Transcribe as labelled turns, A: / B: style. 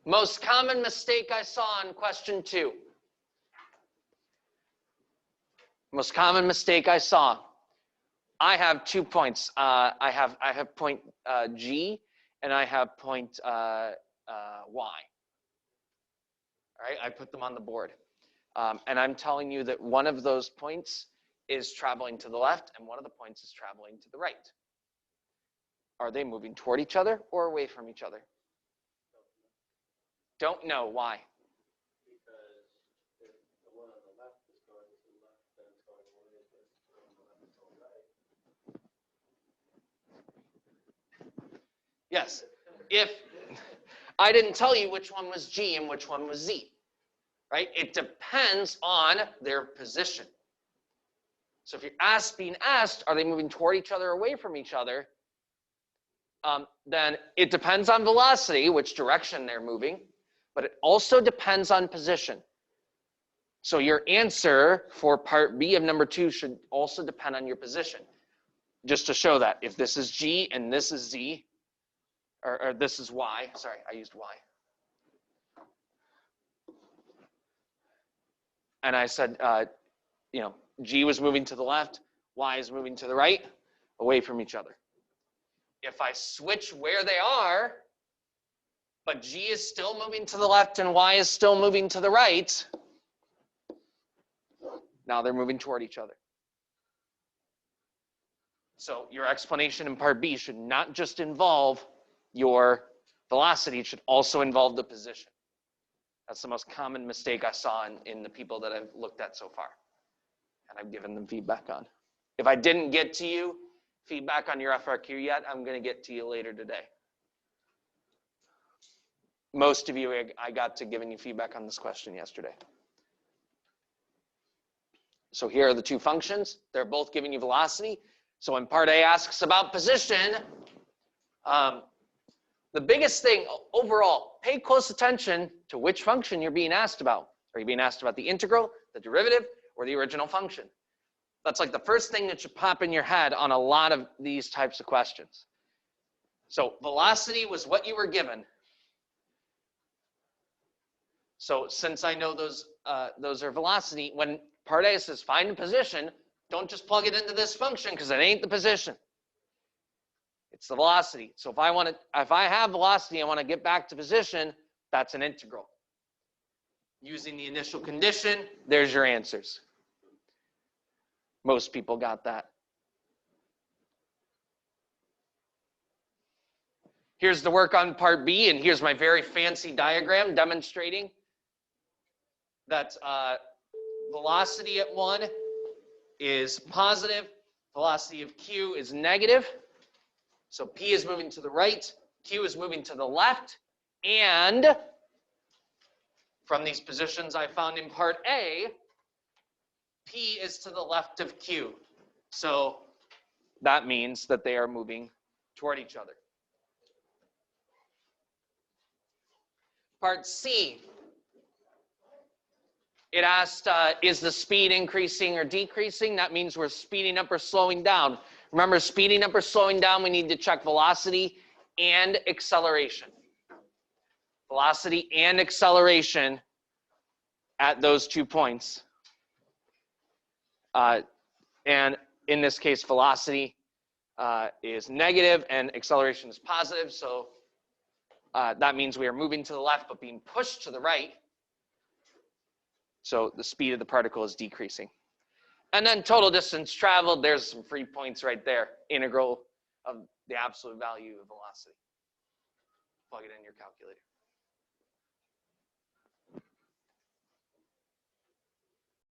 A: Most common mistake I saw in question 2. Most common mistake I saw. I have 2 points. I have point G and I have point Y. All right, I put them on the board. And I'm telling you that one of those points is traveling to the left and one of the points is traveling to the right. Are they moving toward each other or away from each other? Don't know. Why?
B: Because if the one on the left is going to the left, then it's going away, but if the one on the left is going right.
A: Yes. If I didn't tell you which one was G and which one was Z, right? It depends on their position. So if you're being asked, are they moving toward each other or away from each other? Then it depends on velocity, which direction they're moving, but it also depends on position. So your answer for part B of number 2 should also depend on your position. Just to show that if this is G and this is Z, or this is Y, sorry, I used Y. And I said, G was moving to the left, Y is moving to the right, away from each other. If I switch where they are, but G is still moving to the left and Y is still moving to the right, now they're moving toward each other. So your explanation in part B should not just involve your velocity, it should also involve the position. That's the most common mistake I saw in the people that I've looked at so far. And I've given them feedback on. If I didn't get to you feedback on your FRQ yet, I'm going to get to you later today. Most of you, I got to giving you feedback on this question yesterday. So here are the 2 functions. They're both giving you velocity. So when part A asks about position, the biggest thing overall, pay close attention to which function you're being asked about. Are you being asked about the integral, the derivative, or the original function? That's like the first thing that should pop in your head on a lot of these types of questions. So velocity was what you were given. So since I know those are velocity, when part A says find a position, don't just plug it into this function because it ain't the position. It's the velocity. So if I have velocity, I want to get back to position, that's an integral. Using the initial condition, there's your answers. Most people got that. Here's the work on part B, and here's my very fancy diagram demonstrating that velocity at 1 is positive, velocity of Q is negative. So P is moving to the right, Q is moving to the left, and from these positions I found in part A, P is to the left of Q. So that means that they are moving toward each other. Part C, it asked, is the speed increasing or decreasing? That means we're speeding up or slowing down. Remember, speeding up or slowing down, we need to check velocity and acceleration. Velocity and acceleration at those 2 points. And in this case, velocity is negative and acceleration is positive. So that means we are moving to the left but being pushed to the right. So the speed of the particle is decreasing. And then total distance traveled, there's some free points right there. Integral of the absolute value of velocity. Plug it in your calculator.